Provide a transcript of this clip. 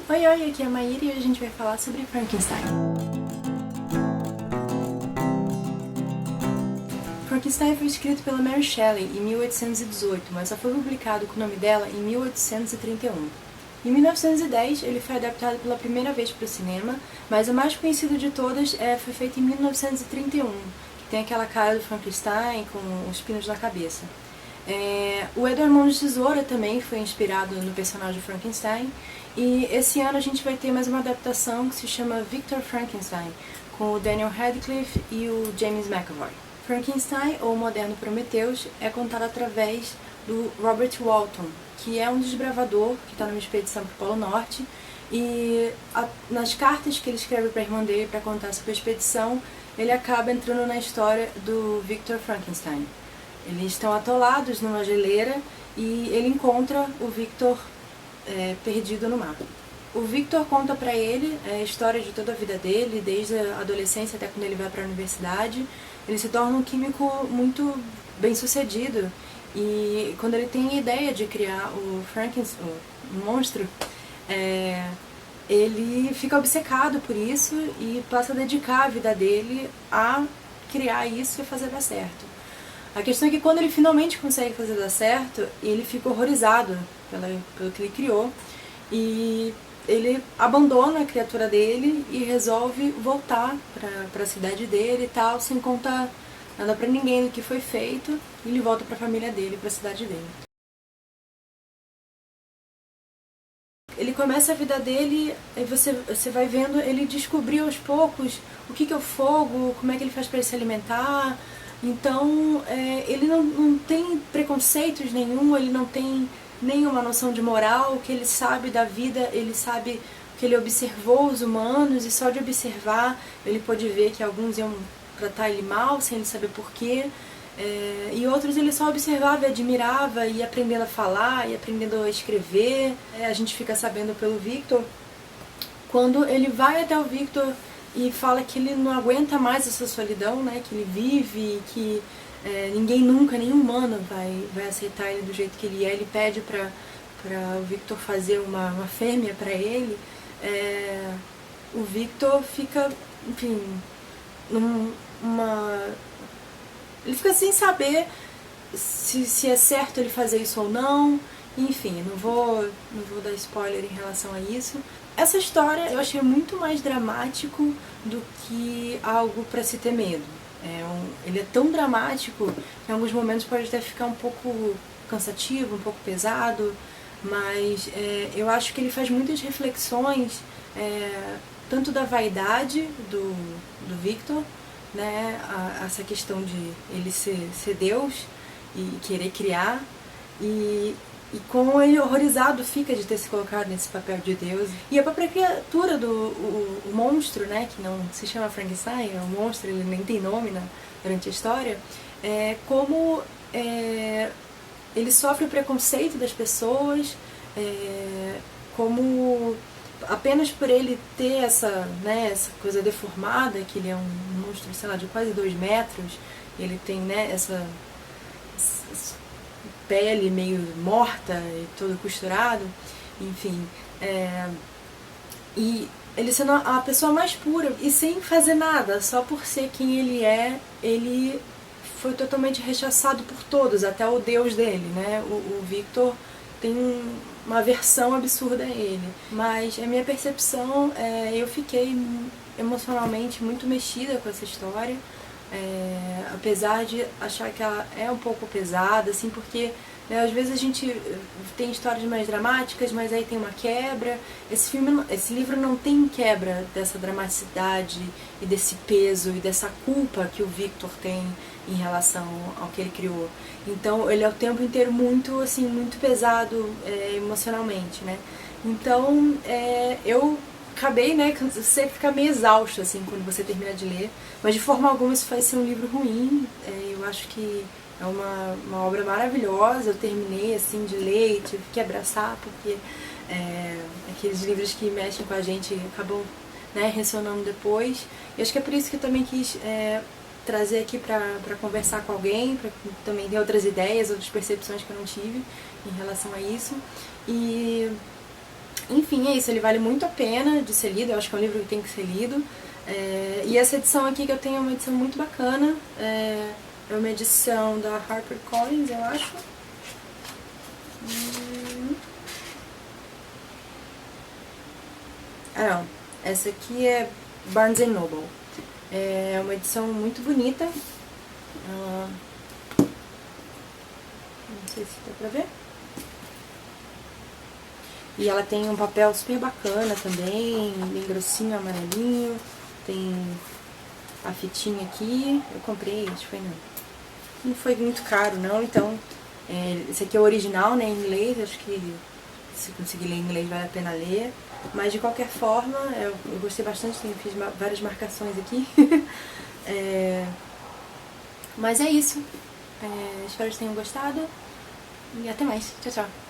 Oi, oi, aqui é a Maíra e hoje a gente vai falar sobre Frankenstein. Frankenstein foi escrito pela Mary Shelley em 1818, mas só foi publicado com o nome dela em 1831. Em 1910, ele foi adaptado pela primeira vez para o cinema, mas o mais conhecido de todas foi feito em 1931, que tem aquela cara do Frankenstein com os pinos na cabeça. O Edward Mão de Tesoura também foi inspirado no personagem Frankenstein, e esse ano a gente vai ter mais uma adaptação que se chama Victor Frankenstein, com o Daniel Radcliffe e o James McAvoy. Frankenstein, ou Moderno Prometheus, é contado através do Robert Walton, que é um desbravador que está numa expedição para o Polo Norte, e nas cartas que ele escreve para a irmã dele para contar sobre a expedição, ele acaba entrando na história do Victor Frankenstein. Eles estão atolados numa geleira e ele encontra o Victor perdido no mar. O Victor conta pra ele a história de toda a vida dele, desde a adolescência até quando ele vai para a universidade. Ele se torna um químico muito bem sucedido e quando ele tem a ideia de criar o Frankenstein, o monstro, ele fica obcecado por isso e passa a dedicar a vida dele a criar isso e fazer dar certo. A questão é que quando ele finalmente consegue fazer dar certo, ele fica horrorizado pelo que ele criou e ele abandona a criatura dele e resolve voltar para a cidade dele e tal, sem contar nada pra ninguém do que foi feito, e ele volta para a família dele, para a cidade dele. Ele começa a vida dele, e você vai vendo ele descobrir aos poucos o que é o fogo, como é que ele faz para ele se alimentar. Então, ele não tem preconceitos nenhum, ele não tem nenhuma noção de moral. O que ele sabe da vida, ele sabe que ele observou os humanos, e só de observar ele pôde ver que alguns iam tratar ele mal, sem ele saber porquê, e outros ele só observava e admirava, e aprendendo a falar, e aprendendo a escrever. A gente fica sabendo pelo Victor, quando ele vai até o Victor e fala que ele não aguenta mais essa solidão, né, que ele vive, que ninguém nunca, nenhum humano vai aceitar ele do jeito que ele é. Ele pede para o Victor fazer uma fêmea para ele. O Victor fica, enfim, ele fica sem saber se é certo ele fazer isso ou não. Enfim, não vou dar spoiler em relação a isso. Essa história eu achei muito mais dramático do que algo para se ter medo. Ele é tão dramático que em alguns momentos pode até ficar um pouco cansativo, um pouco pesado, mas eu acho que ele faz muitas reflexões, tanto da vaidade do Victor, né, essa questão de ele ser Deus e querer criar, e como ele horrorizado fica de ter se colocado nesse papel de Deus. E a própria criatura o monstro, né, que não se chama Frankenstein, é um monstro, ele nem tem nome durante a história, como ele sofre o preconceito das pessoas, como apenas por ele ter essa coisa deformada, que ele é um monstro, sei lá, de quase 2 metros, ele tem, né, essa pele meio morta e todo costurado, enfim, e ele sendo a pessoa mais pura e sem fazer nada, só por ser quem ele foi totalmente rechaçado por todos, até o Deus dele, né? O Victor tem uma aversão absurda a ele, mas a minha percepção, eu fiquei emocionalmente muito mexida com essa história. Apesar de achar que ela é um pouco pesada, assim, porque às vezes a gente tem histórias mais dramáticas, mas aí tem uma quebra. Esse livro não tem quebra dessa dramaticidade e desse peso e dessa culpa que o Victor tem em relação ao que ele criou. Então ele é o tempo inteiro muito, assim, muito pesado emocionalmente, né? Então eu acabei, né, você fica meio exausto, assim, quando você termina de ler, mas de forma alguma isso vai ser um livro ruim. Eu acho que é uma obra maravilhosa. Eu terminei, assim, de ler e tive que abraçar, porque aqueles livros que mexem com a gente acabam, né, ressonando depois, e acho que é por isso que eu também quis trazer aqui para conversar com alguém, para também ter outras ideias, outras percepções que eu não tive em relação a isso. E Enfim, é isso, ele vale muito a pena de ser lido, eu acho que é um livro que tem que ser lido. E essa edição aqui que eu tenho é uma edição muito bacana, é uma edição da HarperCollins, eu acho. Ah não, essa aqui é Barnes Noble. É uma edição muito bonita. Não sei se dá pra ver. E ela tem um papel super bacana também, bem grossinho, amarelinho. Tem a fitinha aqui. Eu comprei, acho que foi não foi muito caro não, então esse aqui é o original, né, em inglês, acho que se conseguir ler em inglês vale a pena ler. Mas de qualquer forma, eu gostei bastante, fiz várias marcações aqui. Mas é isso. Espero que tenham gostado e até mais. Tchau, tchau.